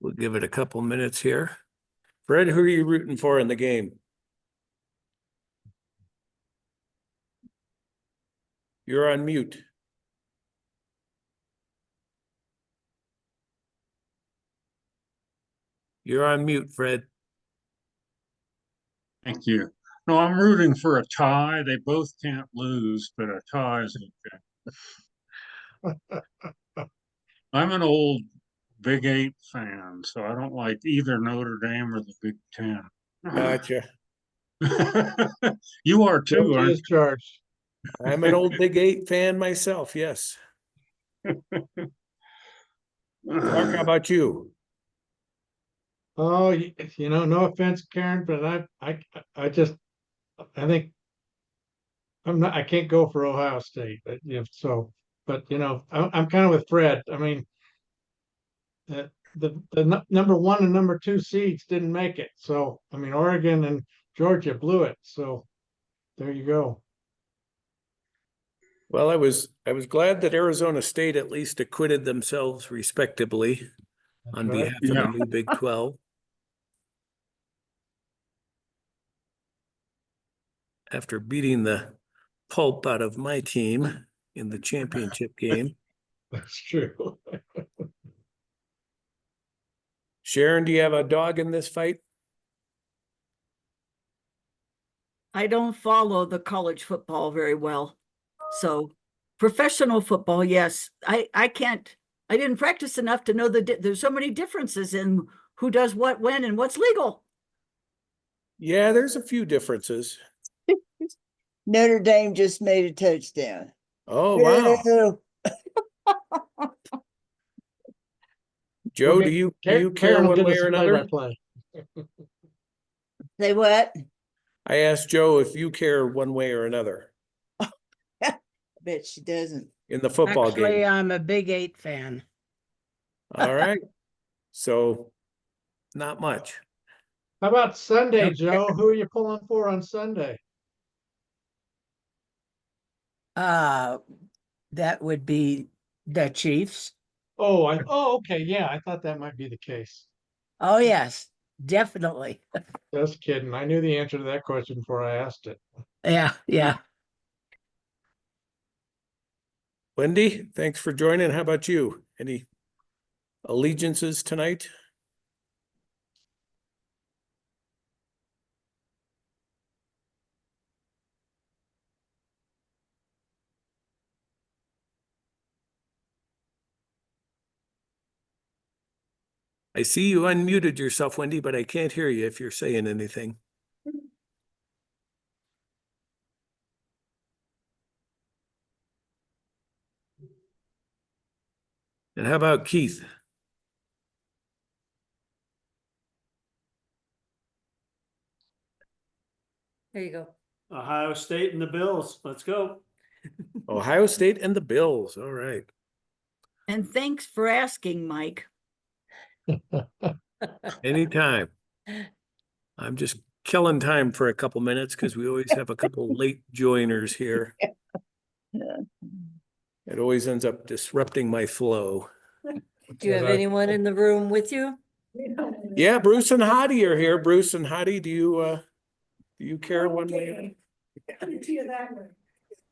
We'll give it a couple minutes here. Fred, who are you rooting for in the game? You're on mute. You're on mute, Fred. Thank you. No, I'm rooting for a tie. They both can't lose, but a tie is okay. I'm an old Big 8 fan, so I don't like either Notre Dame or the Big 10. Gotcha. You are too, Guilty aren't as charged. I'm an old Big 8 fan myself, yes. Mark, how about you? Oh, no offense, Karen, but I think I can't go for Ohio State, but I'm kind of with Fred. I mean, the number 1 and number 2 seeds didn't make it. So, I mean, Oregon and Georgia blew it. So there you go. Well, I was glad that Arizona State at least acquitted themselves respectably on right. behalf of the new Big 12. After beating the pulp out of my team in the championship game. That's true. Sharon, do you have a dog in this fight? I don't follow the college football very well. So professional football, yes. I didn't practice enough to know that there's so many differences in who does what, when, and what's legal. Yeah, there's a few differences. Notre Dame just made a touchdown. Oh, wow. Woo! Joe, do you care Karen will one give way us or a another? play-by-play. Say what? I asked Joe if you care one way or another I bet she doesn't. in the football Actually, game. I'm a Big 8 fan. All right. So not much. How about Sunday, Okay. Joe? Who are you pulling for on Sunday? That would be the Chiefs. Oh, okay. Yeah, I thought that might be the case. Oh, yes, definitely. Just kidding. I knew the answer to that question before I asked it. Yeah. Wendy, thanks for joining. How about you? Any allegiances tonight? I see you unmuted yourself, Wendy, but I can't hear you if you're saying anything. And how about Keith? There you go. Ohio State and the Bills. Let's go. Ohio State and the Bills. All right. And thanks for asking, Mike. Anytime. I'm just killing time for a couple minutes because we always have a couple late joiners here. It always ends up disrupting my flow. Do you have anyone in the room with you? Yeah, Bruce and Hottie are here. Bruce and Hottie, do you care one way?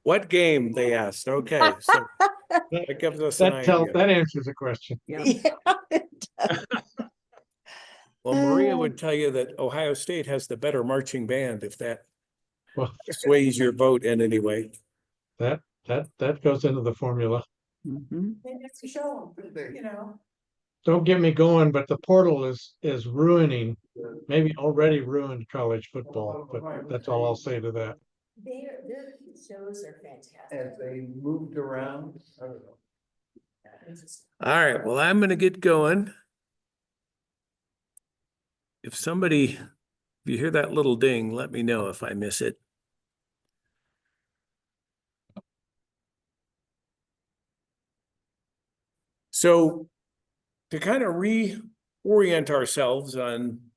What game, they asked. Okay, so that gives us an idea. That answers the question. Yeah. Well, Maria would tell you that Ohio State has the better marching band, if that Well, sways your vote in any way. that goes into the formula. Mhm. Don't get me going, but the portal is ruining, maybe already ruined college football, but that's all I'll say to that. Their shows are fantastic. As they moved around, I don't know. All right, well, I'm gonna get going. If you hear that little ding, let me know if I miss it. So to kind of reorient ourselves on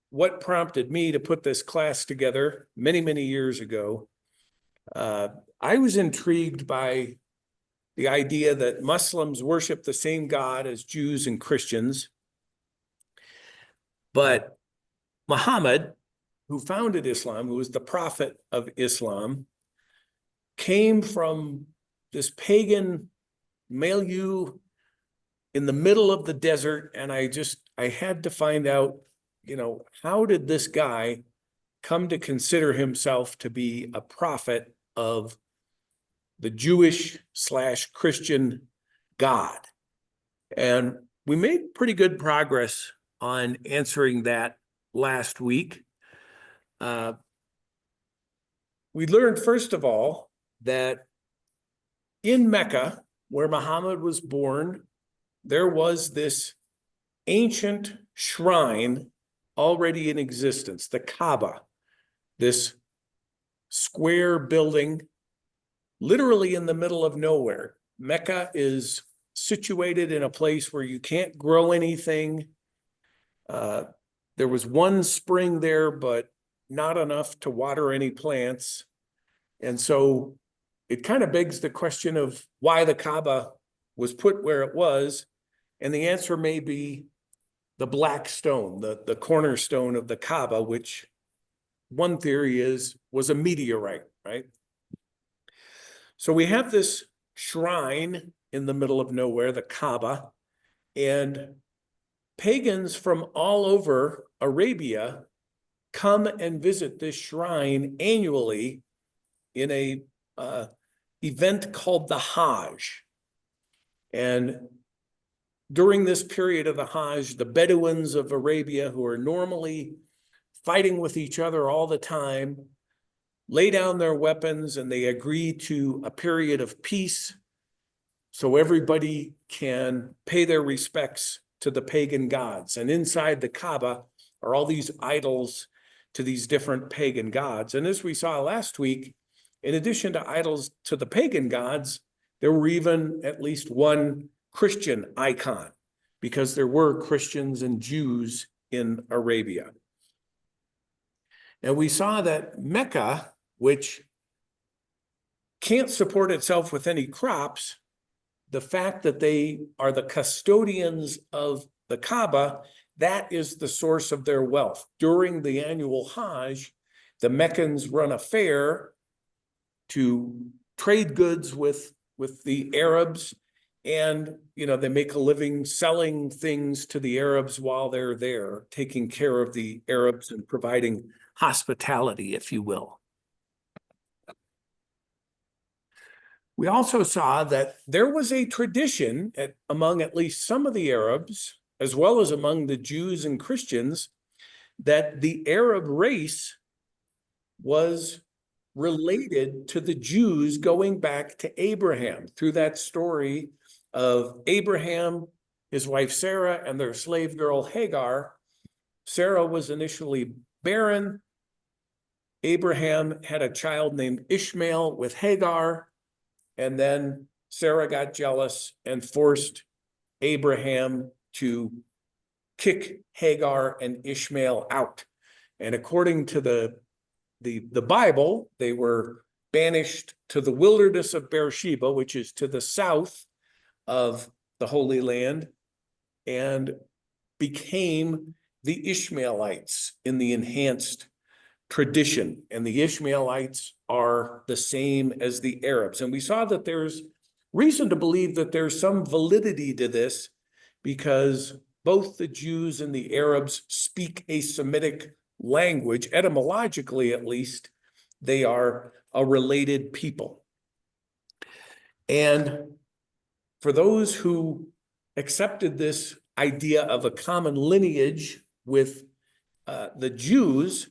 what prompted me to put this class together many, many years ago, I was intrigued by the idea that Muslims worship the same God as Jews and Christians, But Muhammad, who founded Islam, who was the prophet of Islam, came from this pagan milieu in the middle of the desert. And I had to find out, how did this guy come to consider himself to be a prophet of the Jewish/Christian God? And we made pretty good progress on answering that last week. We learned, first of all, that in Mecca, where Muhammad was born, there was this ancient shrine already in existence, the Kaaba, this square building literally in the middle of nowhere. Mecca is situated in a place where you can't grow anything. There was one spring there, but not enough to water any plants. And so it kind of begs the question of why the Kaaba was put where it was. And the answer may be the black stone, the cornerstone of the Kaaba, which one theory was a meteorite, right? So we have this shrine in the middle of nowhere, the Kaaba, and pagans from all over Arabia come and visit this shrine annually in a event called the Hajj. And during this period of the Hajj, the Bedouins of Arabia, who are normally fighting with each other all the time, lay down their weapons and they agree to a period of peace so everybody can pay their respects to the pagan gods. And inside the Kaaba are all these idols to these different pagan gods. And as we saw last week, in addition to idols to the pagan gods, there were even at least one Christian icon, because there were Christians and Jews in Arabia. And we saw that Mecca, which can't support itself with any crops, the fact that they are the custodians of the Kaaba, that is the source of their wealth. During the annual Hajj, the Meccans run a fair to trade goods with the Arabs, and they make a living selling things to the Arabs while they're there, taking care of the Arabs and providing hospitality, if you will. We also saw that there was a tradition among at least some of the Arabs, as well as among the Jews and Christians, that the Arab race was related to the Jews going back to Abraham, through that story of Abraham, his wife Sarah, and their slave girl Hagar. Sarah was initially barren. Abraham had a child named Ishmael with Hagar, and then Sarah got jealous and forced Abraham to kick Hagar and Ishmael out. And according to the Bible, they were banished to the wilderness of Beersheba, which is to the south of the Holy Land, and became the Ishmaelites in the enhanced tradition. And the Ishmaelites are the same as the Arabs. And we saw that there's reason to believe that there's some validity to this, because both the Jews and the Arabs speak a Semitic language. Etymologically, at least, they are a related people. And for those who accepted this idea of a common lineage with the Jews,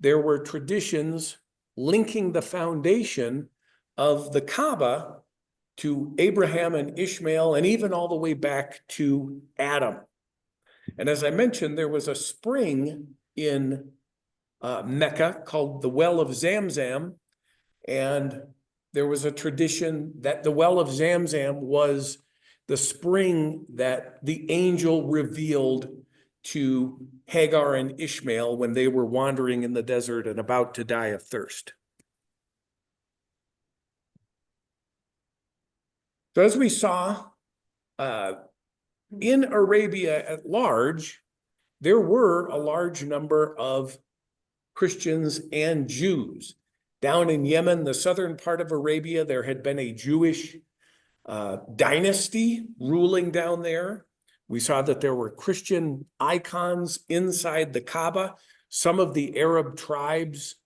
there were traditions linking the foundation of the Kaaba to Abraham and Ishmael, and even all the way back to Adam. And as I mentioned, there was a spring in Mecca called the Well of Zamzam, and there was a tradition that the Well of Zamzam was the spring that the angel revealed to Hagar and Ishmael when they were wandering in the desert and about to die of thirst. So as we saw, in Arabia at large, there were a large number of Christians and Jews. Down in Yemen, the southern part of Arabia, there had been a Jewish dynasty ruling down there. We saw that there were Christian icons inside the Kaaba. Some of the Arab tribes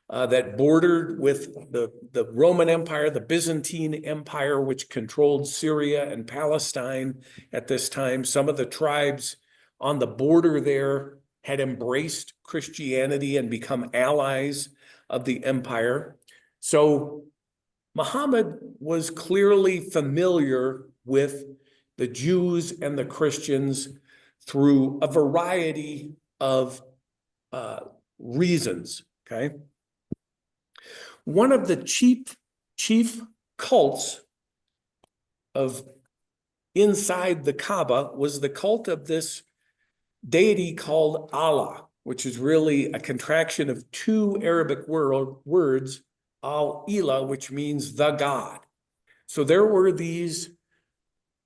that bordered with the Roman Empire, the Byzantine Empire, which controlled Syria and Palestine at this time. Some of the tribes on the border there had embraced Christianity and become allies of the empire. So Muhammad was clearly familiar with the Jews and the Christians through a variety of reasons, okay? One of the chief cults of inside the Kaaba was the cult of this deity called Allah, which is really a contraction of two Arabic words, al-Ilah, which means the God. So there were these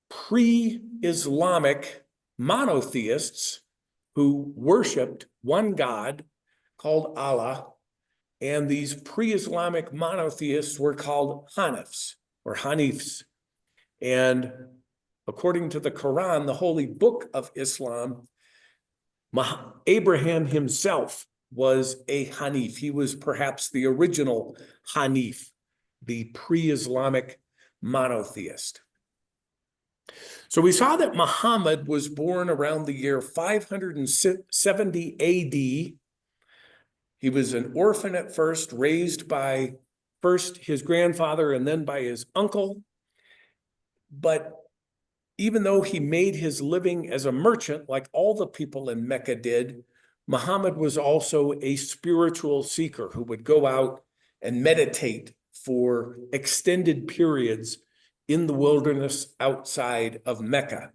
pre-Islamic monotheists who worshiped one God called Allah, and these pre-Islamic monotheists were called Hanifs or Hanifs. And according to the Quran, the holy book of Islam, Abraham himself was a Hanif. He was perhaps the original Hanif, the pre-Islamic monotheist. So we saw that Muhammad was born around the year 570 AD. He was an orphan at first, raised by first his grandfather and then by his uncle. But even though he made his living as a merchant, like all the people in Mecca did, Muhammad was also a spiritual seeker who would go out and meditate for extended periods in the wilderness outside of Mecca.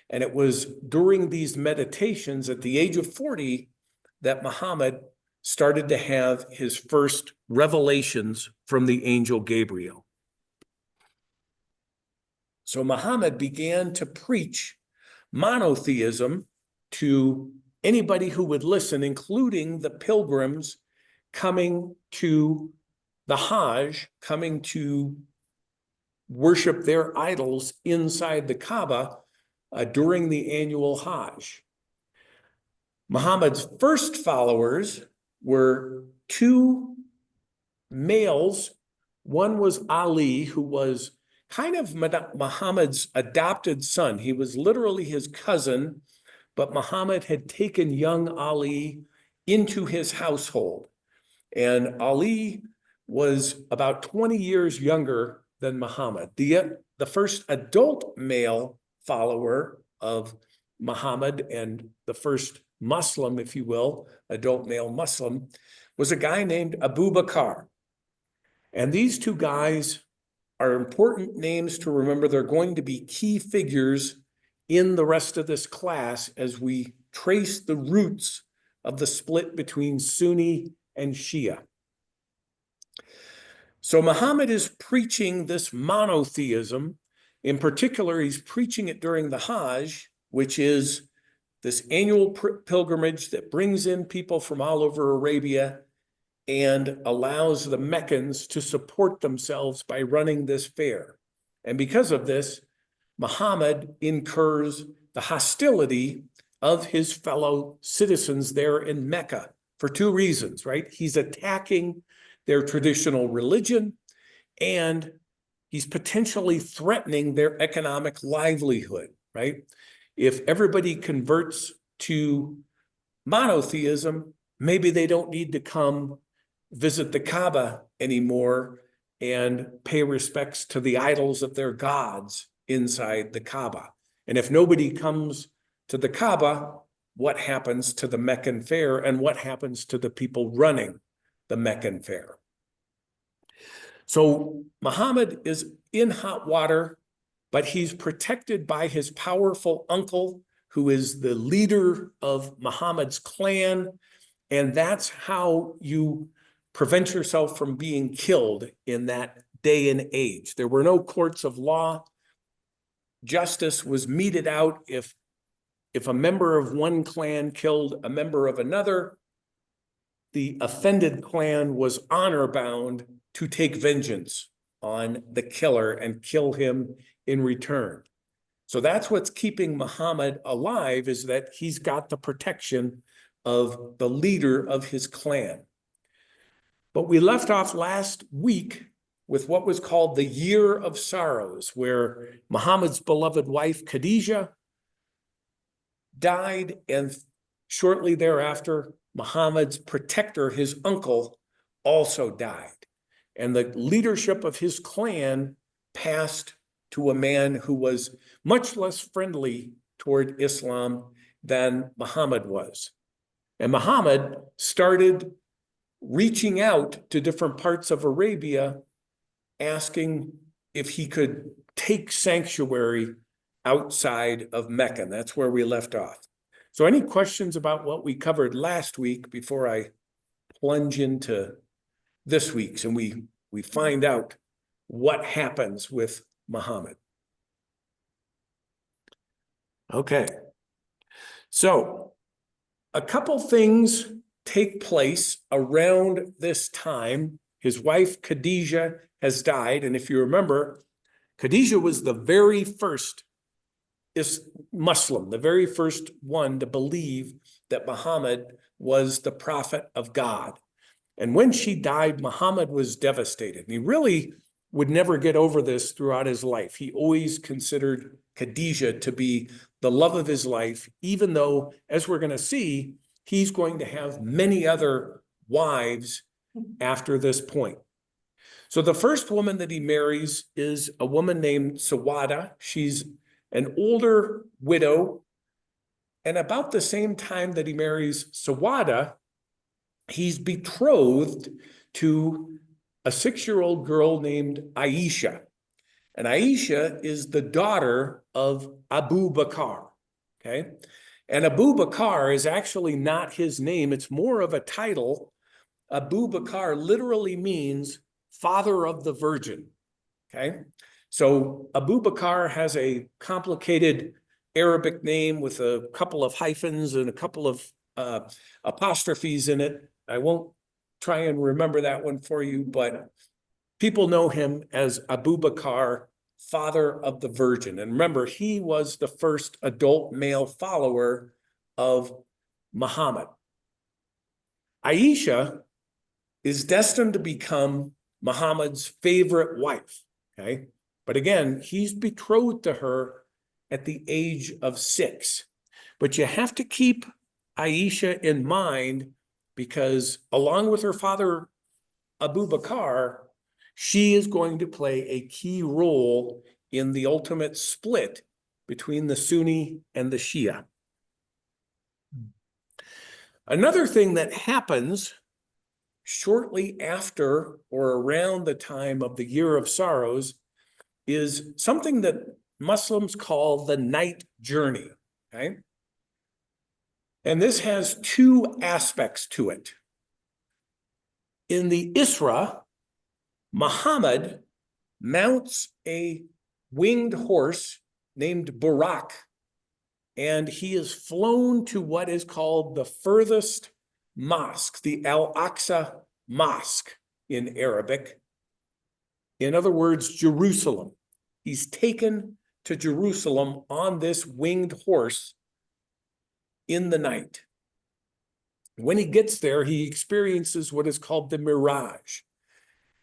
And it was during these meditations at the age of 40 that Muhammad started to have his first revelations from the angel Gabriel. So Muhammad began to preach monotheism to anybody who would listen, including the pilgrims coming to the Hajj, coming to worship their idols inside the Kaaba during the annual Hajj. Muhammad's first followers were two males. One was Ali, who was kind of Muhammad's adopted son. He was literally his cousin, but Muhammad had taken young Ali into his household. And Ali was about 20 years younger than Muhammad. The first adult male follower of Muhammad and the first Muslim, if you will, adult male Muslim, was a guy named Abu Bakr. And these two guys are important names to remember. They're going to be key figures in the rest of this class as we trace the roots of the split between Sunni and Shia. So Muhammad is preaching this monotheism. In particular, he's preaching it during the Hajj, which is this annual pilgrimage that brings in people from all over Arabia and allows the Meccans to support themselves by running this fair. And because of this, Muhammad incurs the hostility of his fellow citizens there in Mecca for two reasons, right? He's attacking their traditional religion, and he's potentially threatening their economic livelihood, right? If everybody converts to monotheism, maybe they don't need to come visit the Kaaba anymore and pay respects to the idols of their gods inside the Kaaba. And if nobody comes to the Kaaba, what happens to the Meccan fair and what happens to the people running the Meccan fair? So Muhammad is in hot water, but he's protected by his powerful uncle, who is the leader of Muhammad's clan. And that's how you prevent yourself from being killed in that day and age. There were no courts of law. Justice was meted out if if a member of one clan killed a member of another, the offended clan was honor bound to take vengeance on the killer and kill him in return. So that's what's keeping Muhammad alive, is that he's got the protection of the leader of his clan. But we left off last week with what was called the Year of Sorrows, where Muhammad's beloved wife, Khadijah, died, and shortly thereafter, Muhammad's protector, his uncle, also died. And the leadership of his clan passed to a man who was much less friendly toward Islam than Muhammad was. And Muhammad started reaching out to different parts of Arabia, asking if he could take sanctuary outside of Mecca. And that's where we left off. So any questions about what we covered last week before I plunge into this week's and we find out what happens with Muhammad? Okay. So a couple things take place around this time. His wife Khadijah has died. And if you remember, Khadijah was the very first Muslim, the very first one to believe that Muhammad was the prophet of God. And when she died, Muhammad was devastated. And he really would never get over this throughout his life. He always considered Khadijah to be the love of his life, even though, as we're going to see, he's going to have many other wives after this point. So the first woman that he marries is a woman named Sawada. She's an older widow. And about the same time that he marries Sawada, he's betrothed to a 6-year-old girl named Aisha. And Aisha is the daughter of Abu Bakr, okay? And Abu Bakr is actually not his name. It's more of a title. Abu Bakr literally means father of the virgin, okay? So Abu Bakr has a complicated Arabic name with a couple of hyphens and a couple of apostrophes in it. I won't try and remember that one for you, but people know him as Abu Bakr, father of the virgin. And remember, he was the first adult male follower of Muhammad. Aisha is destined to become Muhammad's favorite wife, okay? But again, he's betrothed to her at the age of 6. But you have to keep Aisha in mind, because along with her father, Abu Bakr, she is going to play a key role in the ultimate split between the Sunni and the Shia. Another thing that happens shortly after or around the time of the Year of Sorrows is something that Muslims call the night journey, okay? And this has 2 aspects to it. In the Isra, Muhammad mounts a winged horse named Burak, and he is flown to what is called the furthest mosque, the Al-Aqsa Mosque in Arabic. In other words, Jerusalem. He's taken to Jerusalem on this winged horse in the night. When he gets there, he experiences what is called the Mirage.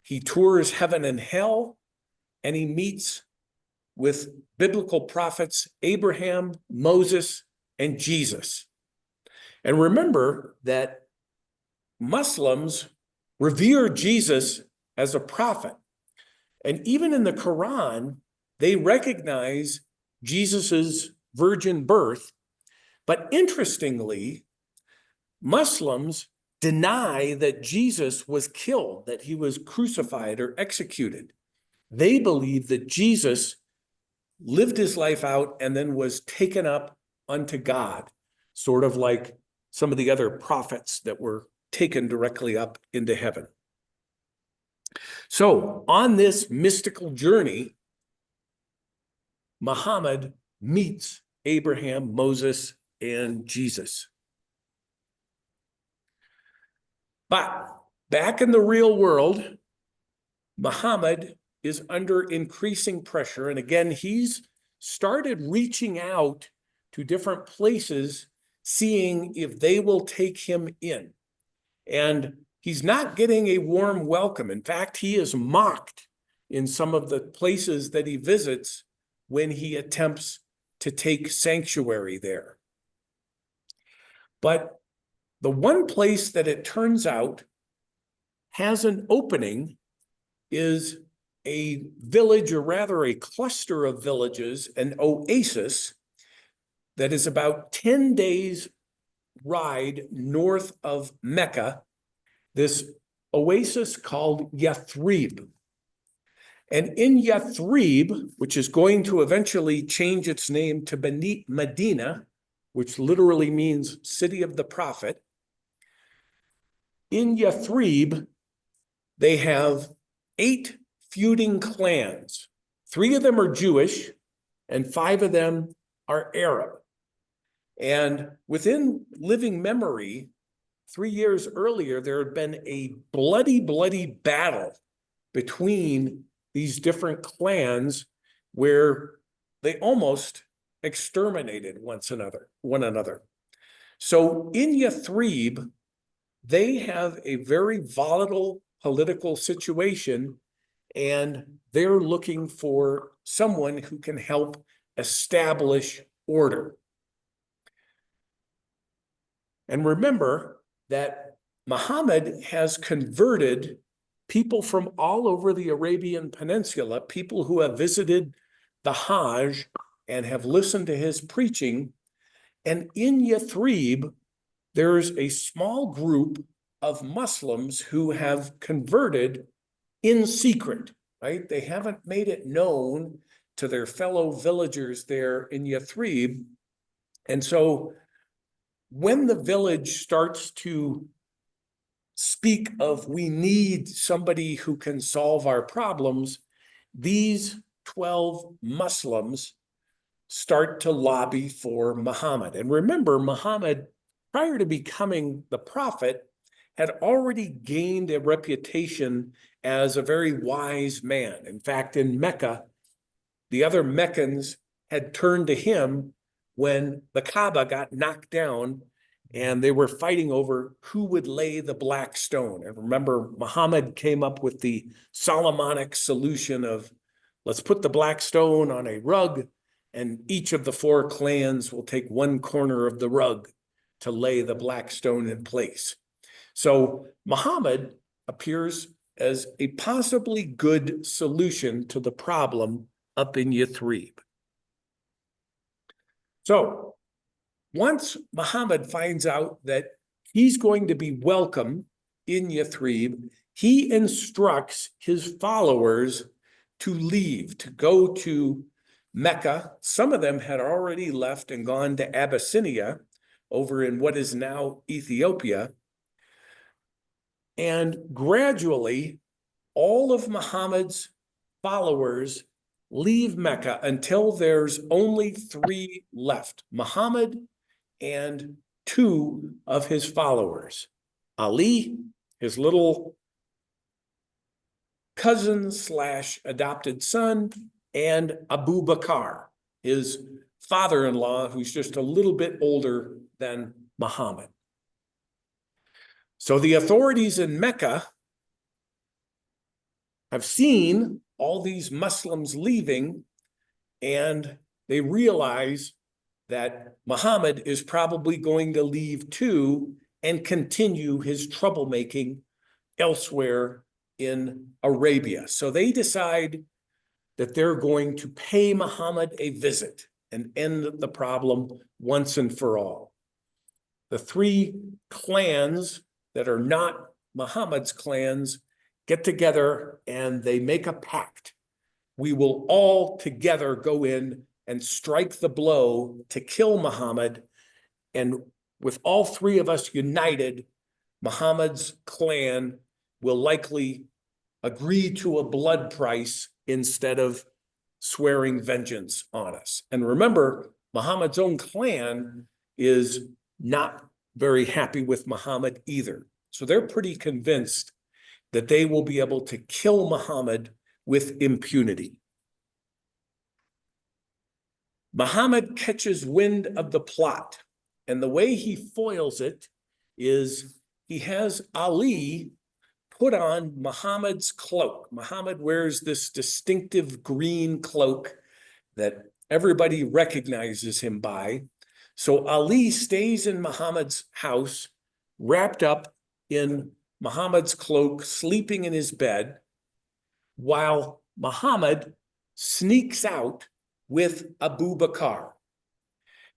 He tours heaven and hell, and he meets with biblical prophets Abraham, Moses, and Jesus. And remember that Muslims revere Jesus as a prophet. And even in the Quran, they recognize Jesus's virgin birth. But interestingly, Muslims deny that Jesus was killed, that he was crucified or executed. They believe that Jesus lived his life out and then was taken up unto God, sort of like some of the other prophets that were taken directly up into heaven. So on this mystical journey, Muhammad meets Abraham, Moses, and Jesus. But back in the real world, Muhammad is under increasing pressure. And again, he's started reaching out to different places, seeing if they will take him in. And he's not getting a warm welcome. In fact, he is mocked in some of the places that he visits when he attempts to take sanctuary there. But the one place that it turns out has an opening is a village, or rather a cluster of villages, an oasis that is about 10 days ride north of Mecca, this oasis called Yathrib. And in Yathrib, which is going to eventually change its name to Medina, which literally means city of the prophet, in Yathrib, they have 8 feuding clans. 3 of them are Jewish and 5 of them are Arab. And within living memory, 3 years earlier, there had been a bloody battle between these different clans where they almost exterminated one another. So in Yathrib, they have a very volatile political situation, and they're looking for someone who can help establish order. And remember that Muhammad has converted people from all over the Arabian Peninsula, people who have visited the Hajj and have listened to his preaching. And in Yathrib, there's a small group of Muslims who have converted in secret, right? They haven't made it known to their fellow villagers there in Yathrib. And so when the village starts to speak of, we need somebody who can solve our problems, these 12 Muslims start to lobby for Muhammad. And remember, Muhammad, prior to becoming the prophet, had already gained a reputation as a very wise man. In fact, in Mecca, the other Meccans had turned to him when the Kaaba got knocked down and they were fighting over who would lay the black stone. And remember, Muhammad came up with the Solomonic solution of, let's put the black stone on a rug, and each of the 4 clans will take one corner of the rug to lay the black stone in place. So Muhammad appears as a possibly good solution to the problem up in Yathrib. So once Muhammad finds out that he's going to be welcome in Yathrib, he instructs his followers to leave, to go to Mecca. Some of them had already left and gone to Abyssinia over in what is now Ethiopia. And gradually, all of Muhammad's followers leave Mecca until there's only 3 left: Muhammad and 2 of his followers, Ali, his little cousin / adopted son, and Abu Bakr, his father-in-law, who's just a little bit older than Muhammad. So the authorities in Mecca have seen all these Muslims leaving, and they realize that Muhammad is probably going to leave too and continue his troublemaking elsewhere in Arabia. So they decide that they're going to pay Muhammad a visit and end the problem once and for all. The 3 clans that are not Muhammad's clans get together and they make a pact. We will all together go in and strike the blow to kill Muhammad. And with all 3 of us united, Muhammad's clan will likely agree to a blood price instead of swearing vengeance on us. And remember, Muhammad's own clan is not very happy with Muhammad either. So they're pretty convinced that they will be able to kill Muhammad with impunity. Muhammad catches wind of the plot, and the way he foils it is he has Ali put on Muhammad's cloak. Muhammad wears this distinctive green cloak that everybody recognizes him by. So Ali stays in Muhammad's house, wrapped up in Muhammad's cloak, sleeping in his bed, while Muhammad sneaks out with Abu Bakr.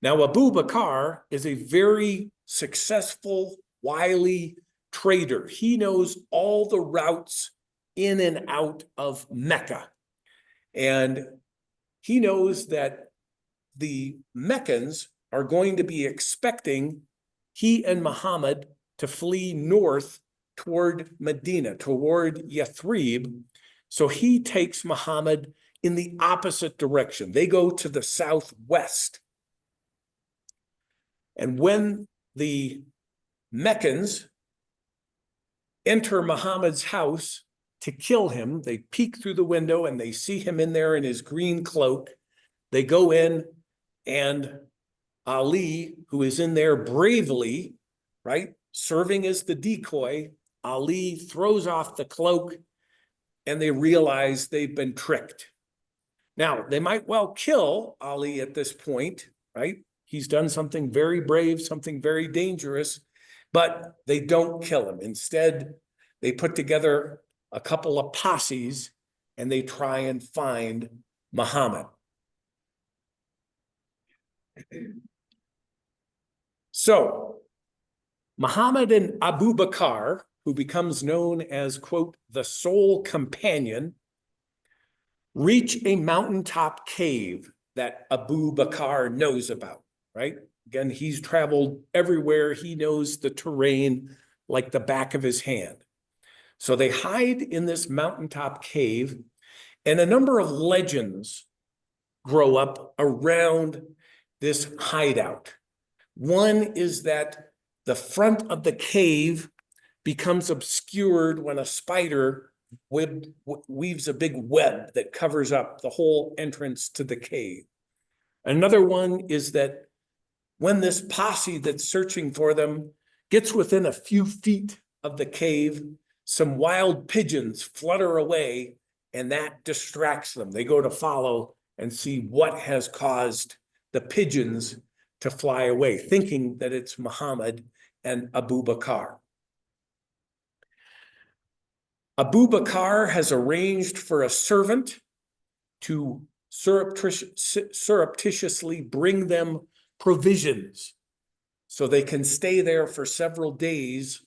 Now, Abu Bakr is a very successful, wily trader. He knows all the routes in and out of Mecca. And he knows that the Meccans are going to be expecting he and Muhammad to flee north toward Medina, toward Yathrib. So he takes Muhammad in the opposite direction. They go to the southwest. And when the Meccans enter Muhammad's house to kill him, they peek through the window and they see him in there in his green cloak. They go in, and Ali, who is in there bravely, right, serving as the decoy, Ali throws off the cloak, and they realize they've been tricked. Now, they might well kill Ali at this point, right? He's done something very brave, something very dangerous, but they don't kill him. Instead, they put together a couple of posses and they try and find Muhammad. So, Muhammad and Abu Bakr, who becomes known as, quote, the sole companion, reach a mountaintop cave that Abu Bakr knows about, right? Again, he's traveled everywhere. He knows the terrain like the back of his hand. So they hide in this mountaintop cave, and a number of legends grow up around this hideout. One is that the front of the cave becomes obscured when a spider weaves a big web that covers up the whole entrance to the cave. Another one is that when this posse that's searching for them gets within a few feet of the cave, some wild pigeons flutter away, and that distracts them. They go to follow and see what has caused the pigeons to fly away, thinking that it's Muhammad and Abu Bakr. Abu Bakr has arranged for a servant to surreptitiously bring them provisions so they can stay there for several days,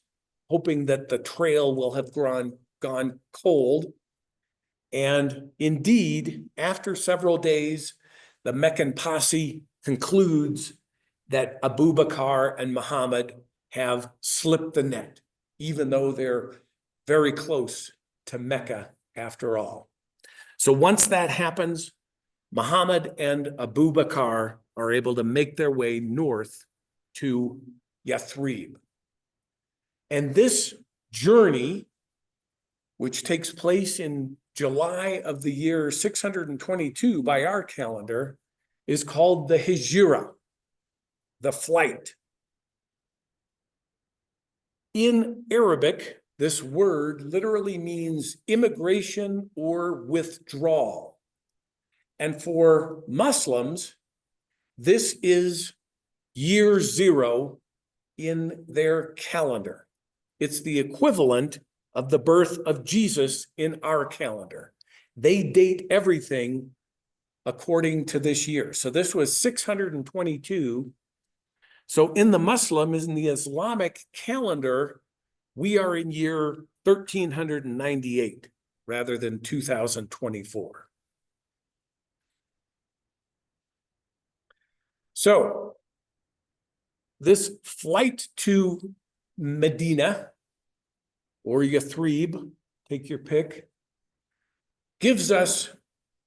hoping that the trail will have gone cold. And indeed, after several days, the Meccan posse concludes that Abu Bakr and Muhammad have slipped the net, even though they're very close to Mecca after all. So once that happens, Muhammad and Abu Bakr are able to make their way north to Yathrib. And this journey, which takes place in July of the year 622 by our calendar, is called the Hijra, the flight. In Arabic, this word literally means immigration or withdrawal. And for Muslims, this is year zero in their calendar. It's the equivalent of the birth of Jesus in our calendar. They date everything according to this year. So this was 622. So in the Islamic calendar, we are in year 1398 rather than 2024. So this flight to Medina or Yathrib, take your pick, gives us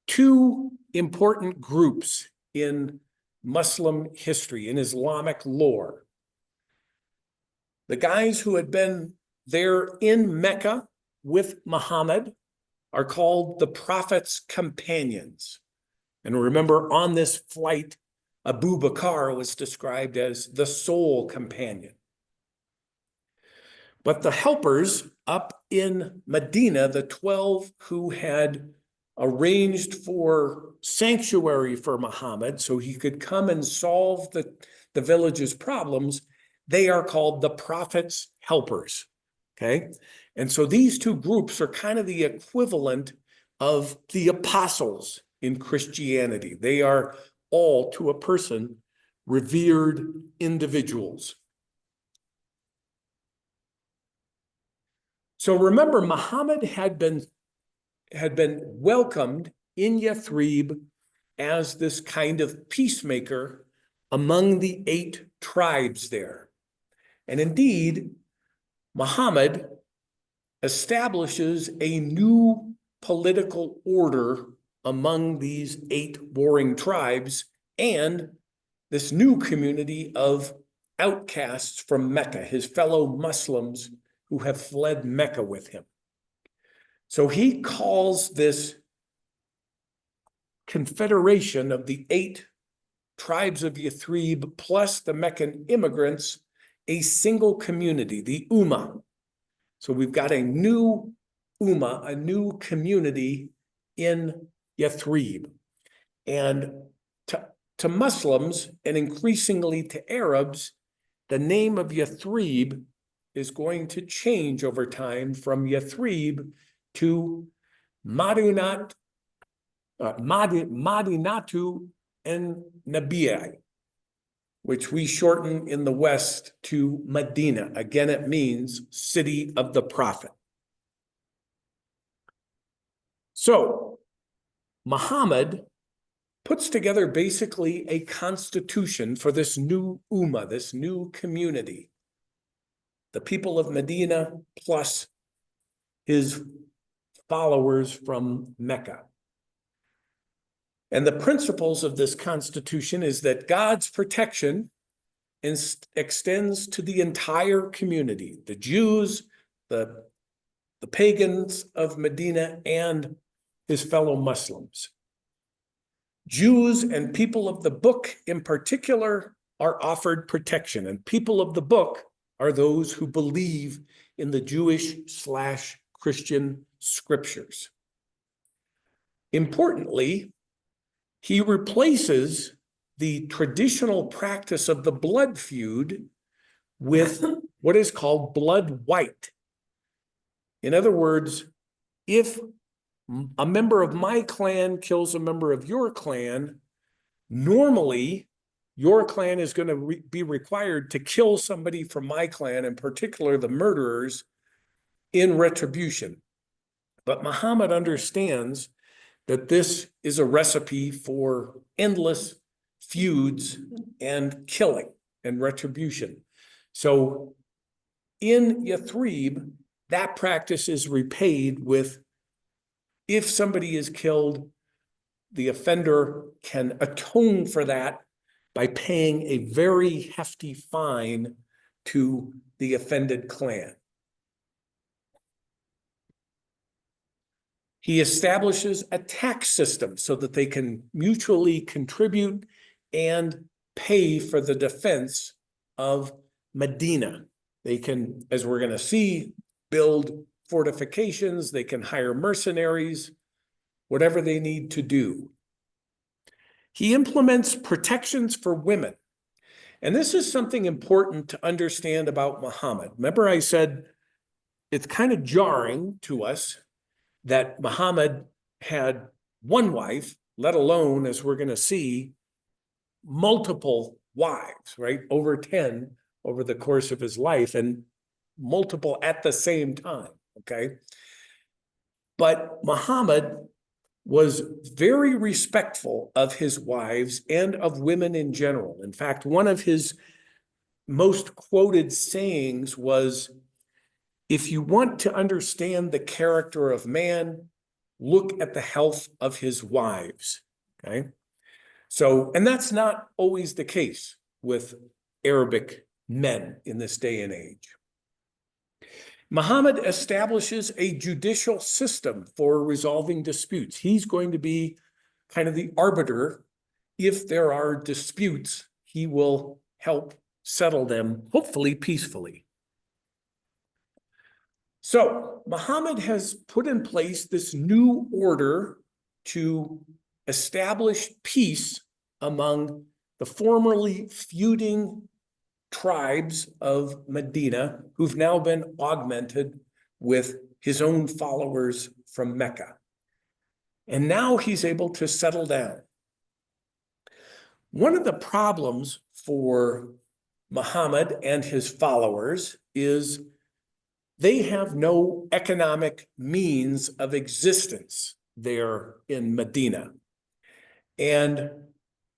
two important groups in Muslim history, in Islamic lore. The guys who had been there in Mecca with Muhammad are called the Prophet's companions. And remember, on this flight, Abu Bakr was described as the sole companion. But the helpers up in Medina, the 12 who had arranged for sanctuary for Muhammad so he could come and solve the village's problems, they are called the Prophet's helpers, okay? And so these two groups are kind of the equivalent of the apostles in Christianity. They are all, to a person, revered individuals. So remember, Muhammad had been welcomed in Yathrib as this kind of peacemaker among the 8 tribes there. And indeed, Muhammad establishes a new political order among these 8 warring tribes and this new community of outcasts from Mecca, his fellow Muslims who have fled Mecca with him. So he calls this confederation of the 8 tribes of Yathrib plus the Meccan immigrants a single community, the Ummah. So we've got a new Ummah, a new community in Yathrib. And to Muslims and increasingly to Arabs, the name of Yathrib is going to change over time from Yathrib to Madinatu and Nabiya, which we shorten in the West to Medina. Again, it means city of the prophet. So Muhammad puts together basically a constitution for this new Ummah, this new community. The people of Medina plus his followers from Mecca. And the principles of this constitution is that God's protection extends to the entire community, the Jews, the pagans of Medina, and his fellow Muslims. Jews and people of the book in particular are offered protection, and people of the book are those who believe in the Jewish/Christian scriptures. Importantly, he replaces the traditional practice of the blood feud with what is called blood white. In other words, if a member of my clan kills a member of your clan, normally your clan is going to be required to kill somebody from my clan, in particular the murderers, in retribution. But Muhammad understands that this is a recipe for endless feuds and killing and retribution. So in Yathrib, that practice is repaid with, if somebody is killed, the offender can atone for that by paying a very hefty fine to the offended clan. He establishes a tax system so that they can mutually contribute and pay for the defense of Medina. They can, as we're going to see, build fortifications, they can hire mercenaries, whatever they need to do. He implements protections for women. And this is something important to understand about Muhammad. Remember I said it's kind of jarring to us that Muhammad had one wife, let alone, as we're going to see, multiple wives, right? Over 10 over the course of his life, and multiple at the same time, okay? But Muhammad was very respectful of his wives and of women in general. In fact, one of his most quoted sayings was, if you want to understand the character of man, look at the health of his wives, okay? So, and that's not always the case with Arabic men in this day and age. Muhammad establishes a judicial system for resolving disputes. He's going to be kind of the arbiter. If there are disputes, he will help settle them, hopefully peacefully. So Muhammad has put in place this new order to establish peace among the formerly feuding tribes of Medina, who've now been augmented with his own followers from Mecca. And now he's able to settle down. One of the problems for Muhammad and his followers is they have no economic means of existence there in Medina. And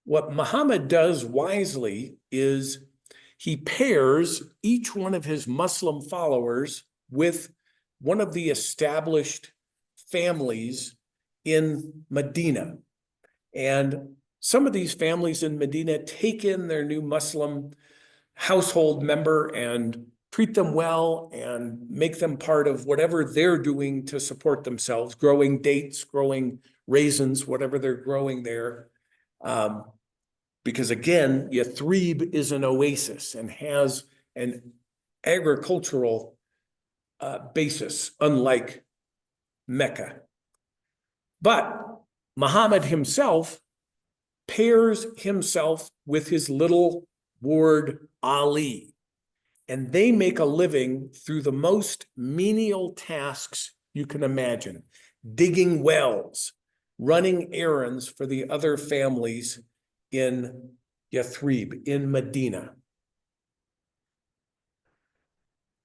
what Muhammad does wisely is he pairs each one of his Muslim followers with one of the established families in Medina. And some of these families in Medina take in their new Muslim household member and treat them well and make them part of whatever they're doing to support themselves, growing dates, growing raisins, whatever they're growing there. Because again, Yathrib is an oasis and has an agricultural basis, unlike Mecca. But Muhammad himself pairs himself with his little ward Ali, and they make a living through the most menial tasks you can imagine: digging wells, running errands for the other families in Yathrib, in Medina.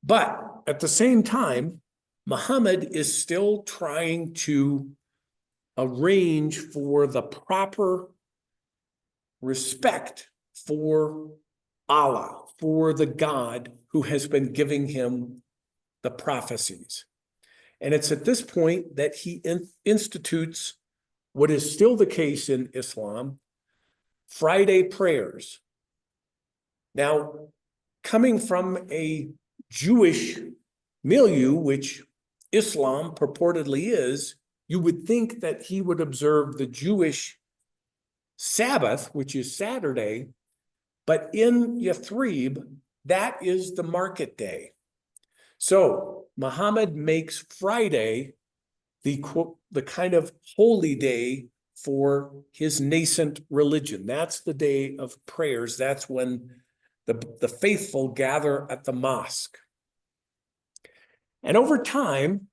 But at the same time, Muhammad is still trying to arrange for the proper respect for Allah, for the God who has been giving him the prophecies. And it's at this point that he institutes what is still the case in Islam, Friday prayers. Now, coming from a Jewish milieu, which Islam purportedly is, you would think that he would observe the Jewish Sabbath, which is Saturday, but in Yathrib, that is the market day. So Muhammad makes Friday the kind of holy day for his nascent religion. That's the day of prayers. That's when the faithful gather at the mosque. And over time,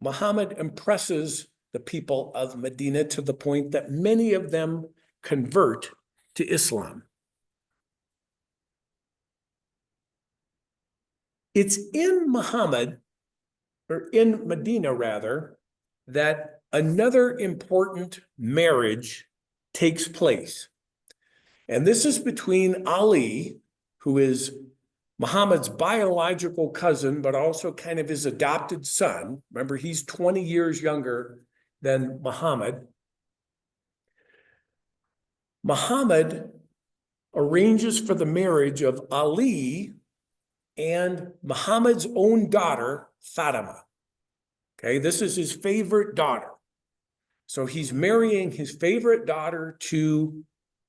Muhammad impresses the people of Medina to the point that many of them convert to Islam. It's in Medina rather, that another important marriage takes place. And this is between Ali, who is Muhammad's biological cousin, but also kind of his adopted son. Remember, he's 20 years younger than Muhammad. Muhammad arranges for the marriage of Ali and Muhammad's own daughter, Fatima. Okay, this is his favorite daughter. So he's marrying his favorite daughter to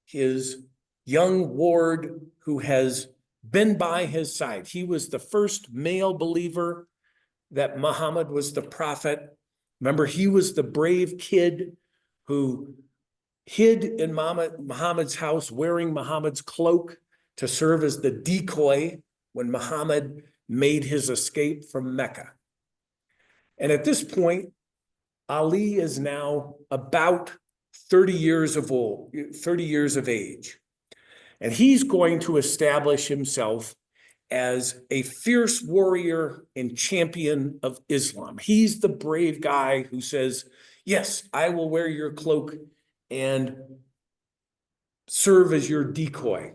his young ward who has been by his side. He was the first male believer that Muhammad was the prophet. Remember, he was the brave kid who hid in Muhammad's house wearing Muhammad's cloak to serve as the decoy when Muhammad made his escape from Mecca. And at this point, Ali is now about 30 years of age. And he's going to establish himself as a fierce warrior and champion of Islam. He's the brave guy who says, yes, I will wear your cloak and serve as your decoy.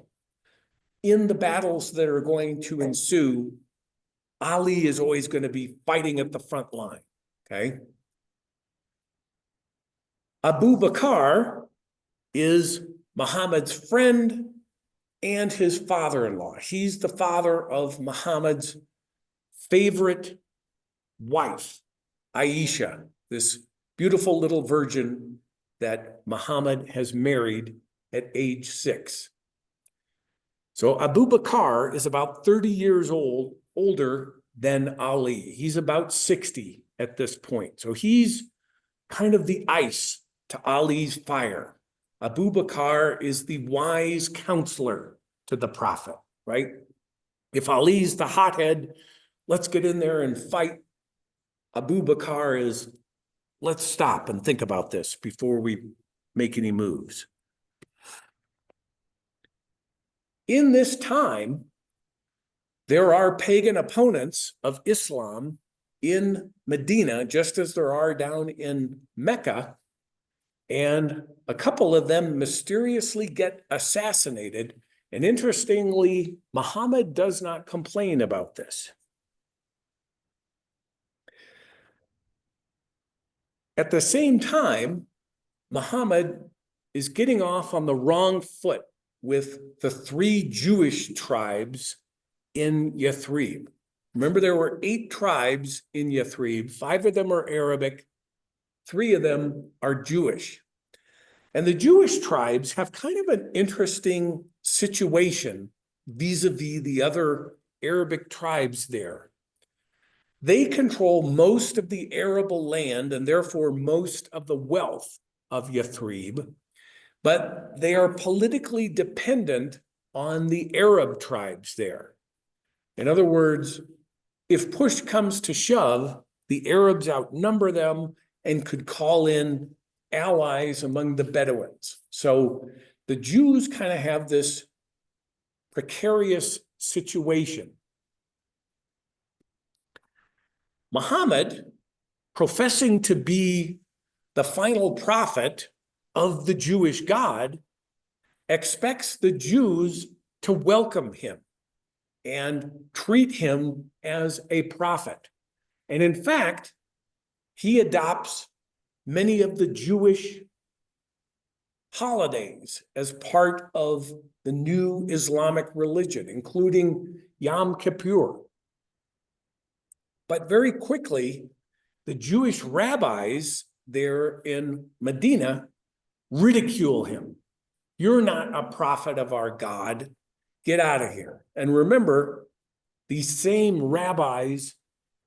In the battles that are going to ensue, Ali is always going to be fighting at the front line, okay? Abu Bakr is Muhammad's friend and his father-in-law. He's the father of Muhammad's favorite wife, Aisha, this beautiful little virgin that Muhammad has married at age 6. So Abu Bakr is about 30 years older than Ali. He's about 60 at this point. So he's kind of the ice to Ali's fire. Abu Bakr is the wise counselor to the Prophet, right? If Ali's the hothead, let's get in there and fight. Abu Bakr is, let's stop and think about this before we make any moves. In this time, there are pagan opponents of Islam in Medina, just as there are down in Mecca, and a couple of them mysteriously get assassinated. And interestingly, Muhammad does not complain about this. At the same time, Muhammad is getting off on the wrong foot with the 3 Jewish tribes in Yathrib. Remember, there were 8 tribes in Yathrib. 5 of them are Arabic. 3 of them are Jewish. And the Jewish tribes have kind of an interesting situation vis-a-vis the other Arabic tribes there. They control most of the arable land and therefore most of the wealth of Yathrib, but they are politically dependent on the Arab tribes there. In other words, if push comes to shove, the Arabs outnumber them and could call in allies among the Bedouins. So the Jews kind of have this precarious situation. Muhammad, professing to be the final prophet of the Jewish God, expects the Jews to welcome him and treat him as a prophet. And in fact, he adopts many of the Jewish holidays as part of the new Islamic religion, including Yom Kippur. But very quickly, the Jewish rabbis there in Medina ridicule him. You're not a prophet of our God. Get out of here. And remember, these same rabbis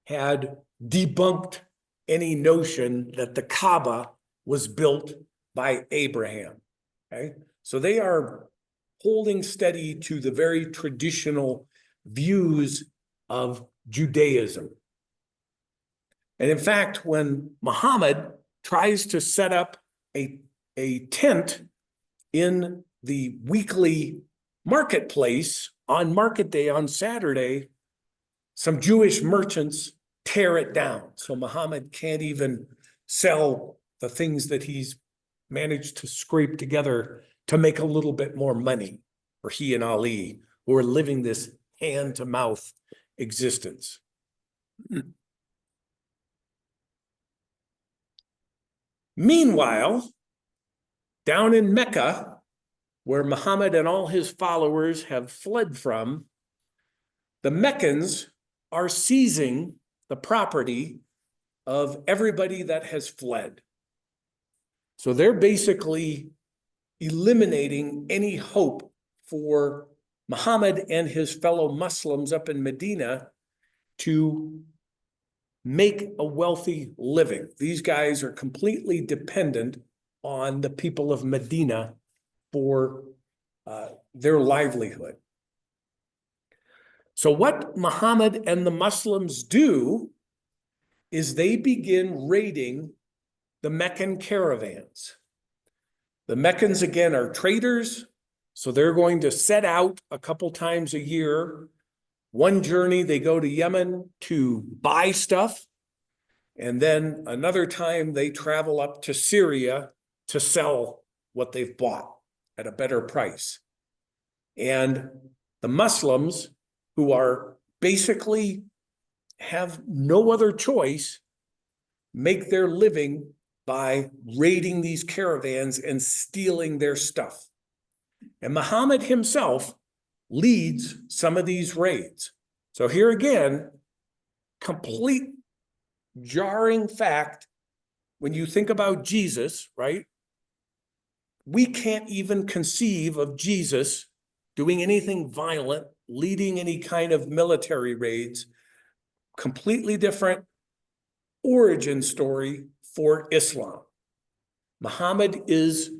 had debunked any notion that the Kaaba was built by Abraham. Okay? So they are holding steady to the very traditional views of Judaism. And in fact, when Muhammad tries to set up a tent in the weekly marketplace on market day on Saturday, some Jewish merchants tear it down. So Muhammad can't even sell the things that he's managed to scrape together to make a little bit more money for he and Ali, who are living this hand-to-mouth existence. Meanwhile, down in Mecca, where Muhammad and all his followers have fled from, the Meccans are seizing the property of everybody that has fled. So they're basically eliminating any hope for Muhammad and his fellow Muslims up in Medina to make a wealthy living. These guys are completely dependent on the people of Medina for their livelihood. So what Muhammad and the Muslims do is they begin raiding the Meccan caravans. The Meccans, again, are traders, so they're going to set out a couple times a year. One journey, they go to Yemen to buy stuff, and then another time they travel up to Syria to sell what they've bought at a better price. And the Muslims, who are basically have no other choice, make their living by raiding these caravans and stealing their stuff. And Muhammad himself leads some of these raids. So here again, complete jarring fact when you think about Jesus, right? We can't even conceive of Jesus doing anything violent, leading any kind of military raids. Completely different origin story for Islam. Muhammad is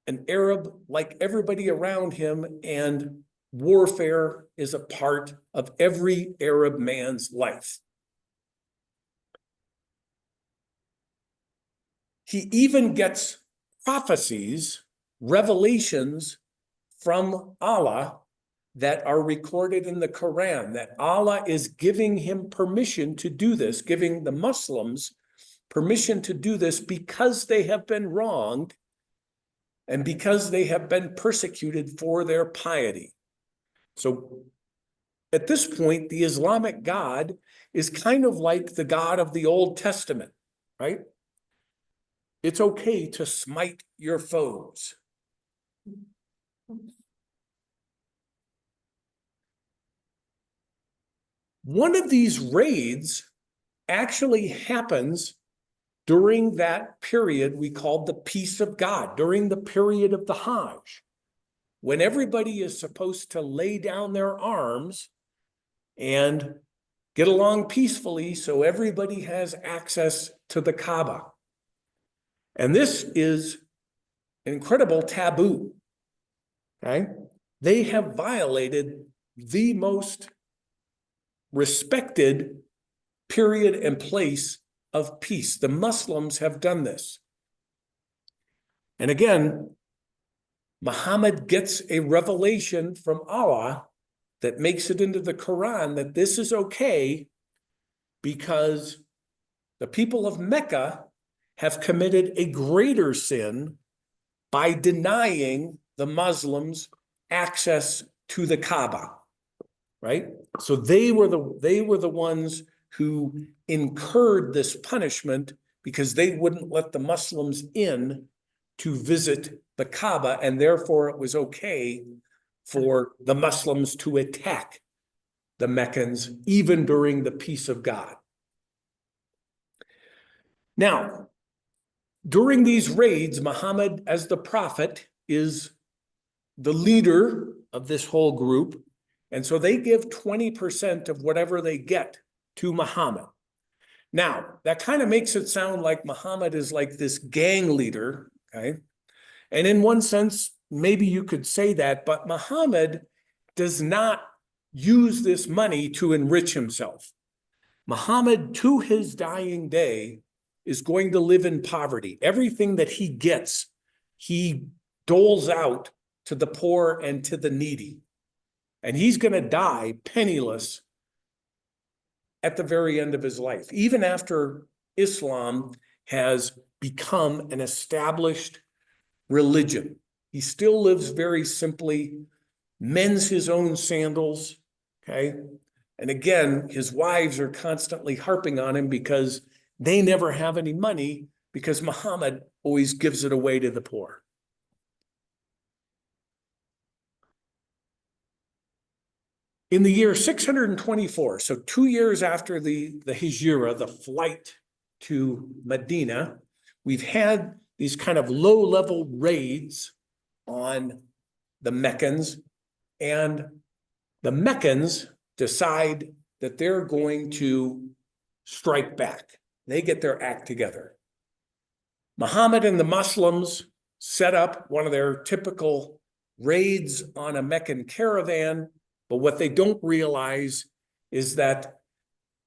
an Arab like everybody around him, and warfare is a part of every Arab man's life. He even gets prophecies, revelations from Allah that are recorded in the Quran, that Allah is giving him permission to do this, giving the Muslims permission to do this because they have been wronged and because they have been persecuted for their piety. So at this point, the Islamic God is kind of like the God of the Old Testament, right? It's okay to smite your foes. One of these raids actually happens during that period we called the peace of God, during the period of the Hajj, when everybody is supposed to lay down their arms and get along peacefully so everybody has access to the Kaaba. And this is an incredible taboo, okay? They have violated the most respected period and place of peace. The Muslims have done this. And again, Muhammad gets a revelation from Allah that makes it into the Quran that this is okay because the people of Mecca have committed a greater sin by denying the Muslims access to the Kaaba, right? So they were the ones who incurred this punishment because they wouldn't let the Muslims in to visit the Kaaba, and therefore it was okay for the Muslims to attack the Meccans even during the peace of God. Now, during these raids, Muhammad, as the prophet, is the leader of this whole group, and so they give 20% of whatever they get to Muhammad. Now, that kind of makes it sound like Muhammad is like this gang leader, okay? And in one sense, maybe you could say that, but Muhammad does not use this money to enrich himself. Muhammad, to his dying day, is going to live in poverty. Everything that he gets, he doles out to the poor and to the needy. And he's going to die penniless at the very end of his life, even after Islam has become an established religion. He still lives very simply, mends his own sandals, okay? And again, his wives are constantly harping on him because they never have any money because Muhammad always gives it away to the poor. In the year 624, so 2 years after the Hijra, the flight to Medina, we've had these kind of low-level raids on the Meccans, and the Meccans decide that they're going to strike back. They get their act together. Muhammad and the Muslims set up one of their typical raids on a Meccan caravan, but what they don't realize is that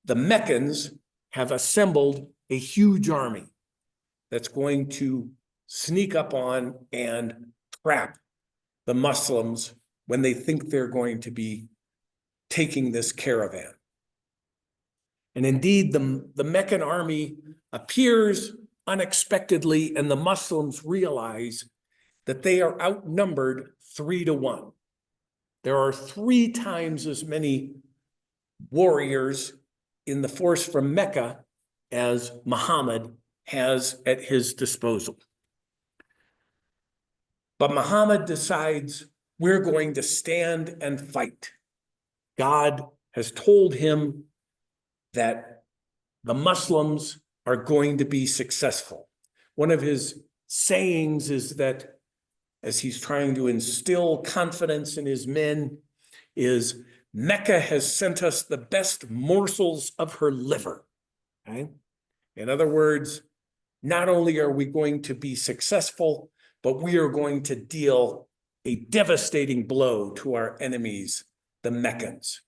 the Meccans have assembled a huge army that's going to sneak up on and trap the Muslims when they think they're going to be taking this caravan. And indeed, the Meccan army appears unexpectedly, and the Muslims realize that they are outnumbered 3-1. There are 3 times as many warriors in the force from Mecca as Muhammad has at his disposal. But Muhammad decides we're going to stand and fight. God has told him that the Muslims are going to be successful. One of his sayings is that, as he's trying to instill confidence in his men, is Mecca has sent us the best morsels of her liver. Okay? In other words, not only are we going to be successful, but we are going to deal a devastating blow to our enemies, the Meccans.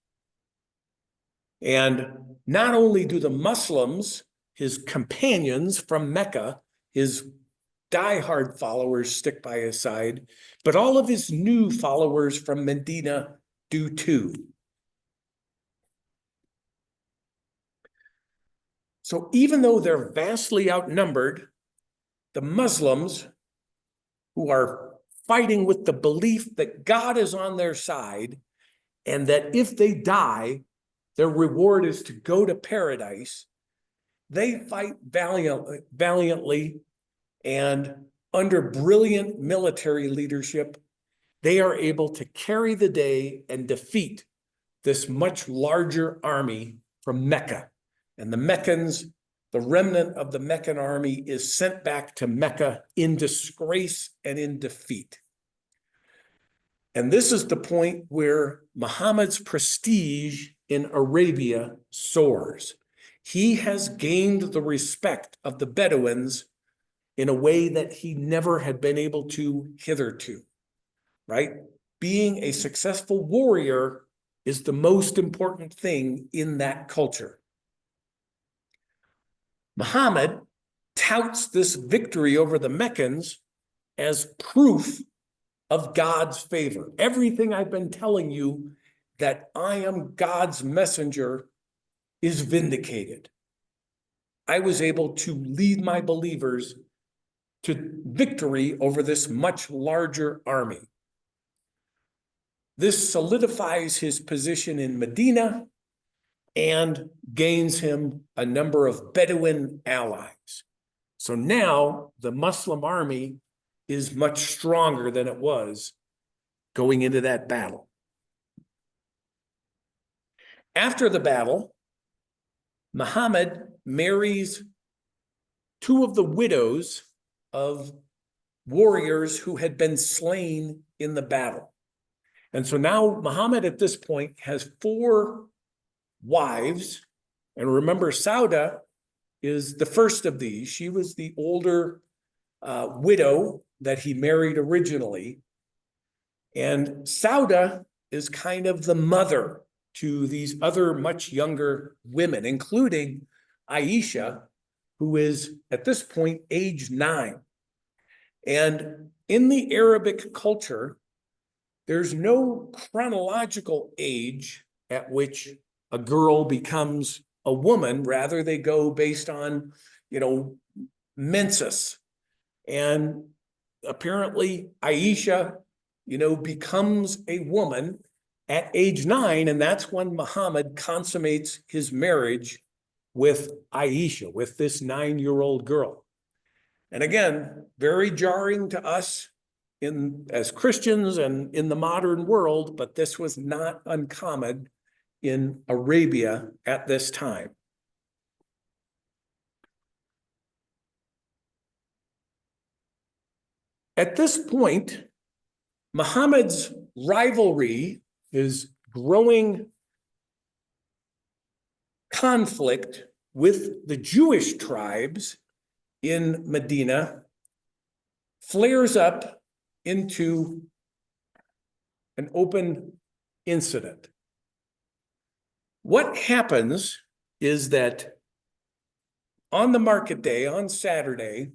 And not only do the Muslims, his companions from Mecca, his diehard followers, stick by his side, but all of his new followers from Medina do too. So even though they're vastly outnumbered, the Muslims, who are fighting with the belief that God is on their side and that if they die, their reward is to go to paradise, they fight valiantly, and under brilliant military leadership, they are able to carry the day and defeat this much larger army from Mecca. And the Meccans, the remnant of the Meccan army, is sent back to Mecca in disgrace and in defeat. And this is the point where Muhammad's prestige in Arabia soars. He has gained the respect of the Bedouins in a way that he never had been able to hitherto, right? Being a successful warrior is the most important thing in that culture. Muhammad touts this victory over the Meccans as proof of God's favor. Everything I've been telling you, that I am God's messenger, is vindicated. I was able to lead my believers to victory over this much larger army. This solidifies his position in Medina and gains him a number of Bedouin allies. So now the Muslim army is much stronger than it was going into that battle. After the battle, Muhammad marries two of the widows of warriors who had been slain in the battle. And so now Muhammad at this point has 4 wives. And remember, Sauda is the first of these. She was the older widow that he married originally. And Sauda is kind of the mother to these other much younger women, including Aisha, who is at this point age 9. And in the Arabic culture, there's no chronological age at which a girl becomes a woman. Rather, they go based on, menses. And apparently Aisha, becomes a woman at age 9, and that's when Muhammad consummates his marriage with Aisha, with this 9-year-old girl. And again, very jarring to us as Christians and in the modern world, but this was not uncommon in Arabia at this time. At this point, Muhammad's rivalry, his growing conflict with the Jewish tribes in Medina, flares up into an open incident. What happens is that on the market day, on Saturday,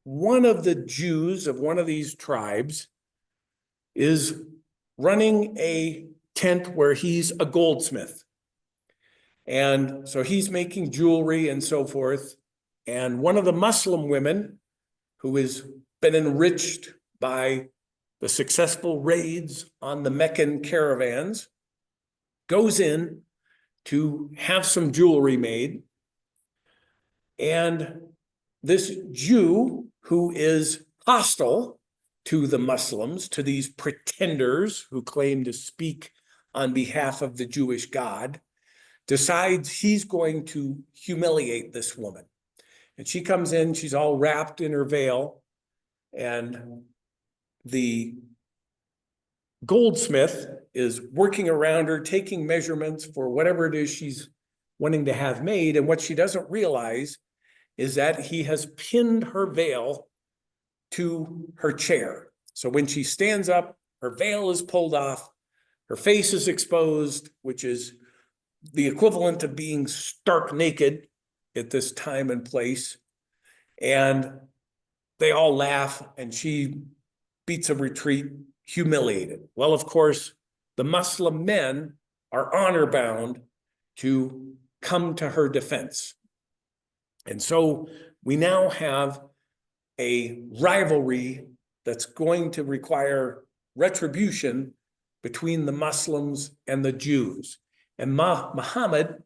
one of the Jews of one of these tribes is running a tent where he's a goldsmith. And so he's making jewelry and so forth. And one of the Muslim women, who has been enriched by the successful raids on the Meccan caravans, goes in to have some jewelry made. And this Jew, who is hostile to the Muslims, to these pretenders who claim to speak on behalf of the Jewish God, decides he's going to humiliate this woman. And she comes in, she's all wrapped in her veil, and the goldsmith is working around her, taking measurements for whatever it is she's wanting to have made. And what she doesn't realize is that he has pinned her veil to her chair. So when she stands up, her veil is pulled off, her face is exposed, which is the equivalent of being stark naked at this time and place. And they all laugh, and she beats a retreat, humiliated. Well, of course, the Muslim men are honor bound to come to her defense. And so we now have a rivalry that's going to require retribution between the Muslims and the Jews. And Muhammad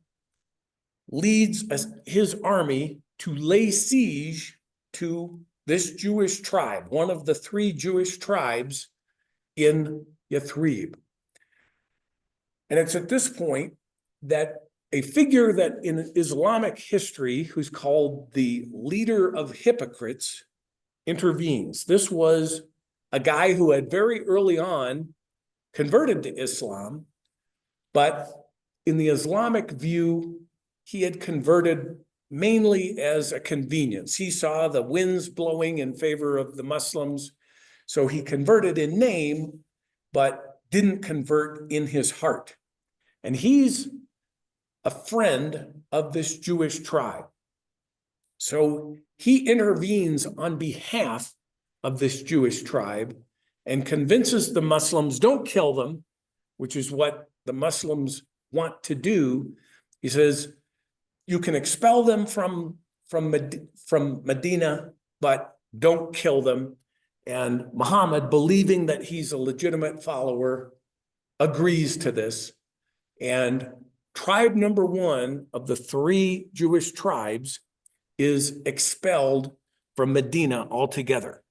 leads his army to lay siege to this Jewish tribe, one of the 3 Jewish tribes in Yathrib. And it's at this point that a figure that in Islamic history, who's called the leader of hypocrites, intervenes. This was a guy who had very early on converted to Islam, but in the Islamic view, he had converted mainly as a convenience. He saw the winds blowing in favor of the Muslims, so he converted in name, but didn't convert in his heart. And he's a friend of this Jewish tribe. So he intervenes on behalf of this Jewish tribe and convinces the Muslims, don't kill them, which is what the Muslims want to do. He says, you can expel them from Medina, but don't kill them. And Muhammad, believing that he's a legitimate follower, agrees to this. And tribe number 1 of the 3 Jewish tribes is expelled from Medina altogether.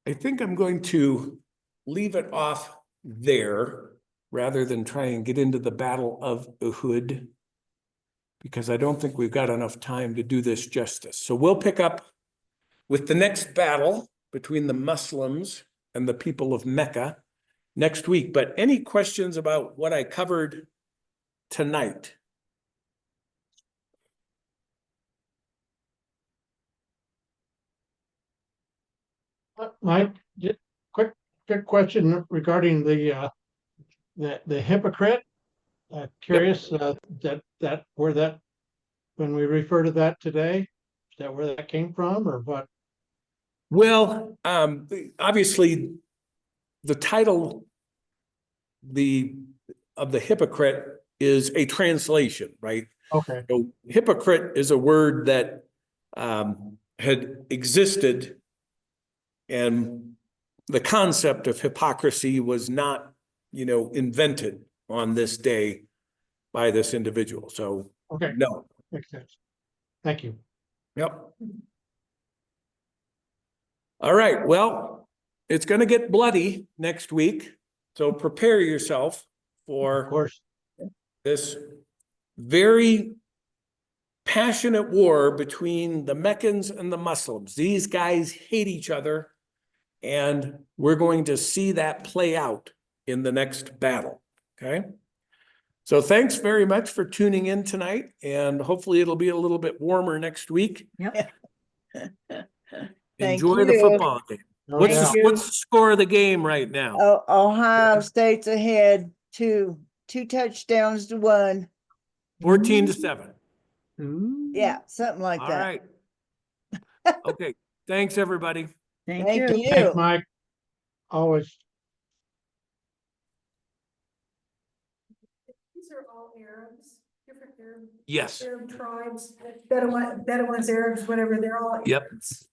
I think I'm going to leave it off there rather than try and get into the Battle of Uhud, because I don't think we've got enough time to do this justice. So we'll pick up with the next battle between the Muslims and the people of Mecca next week. But any questions about what I covered tonight? Mike, quick question regarding the hypocrite. Curious that where that, when we refer to that today, is that where that came from or what? Well, obviously, the title of the hypocrite is a translation, right? Okay. So hypocrite is a word that had existed, and the concept of hypocrisy was not, invented on this day by this individual. So, Okay. no. Makes sense. Thank you. Yep. All right. Well, it's going to get bloody next week. So prepare yourself Of for course. this very passionate war between the Meccans and the Muslims. These guys hate each other, and we're going to see that play out in the next battle. Okay. So thanks very much for tuning in tonight, and hopefully it'll be a little bit warmer next week. Yep. Thank Enjoy the you. football game. No What's doubt. the score of the game right now? Ohio State's ahead, two touchdowns to 1. 14-7. Yeah, something like All that. right. Okay. Thanks, everybody. Thank Thank you. you. Thanks, Mike. Always. These are all Arabs, different Yes. Arab tribes, Bedouins, Arabs, whatever, they're all Yep. Arabs.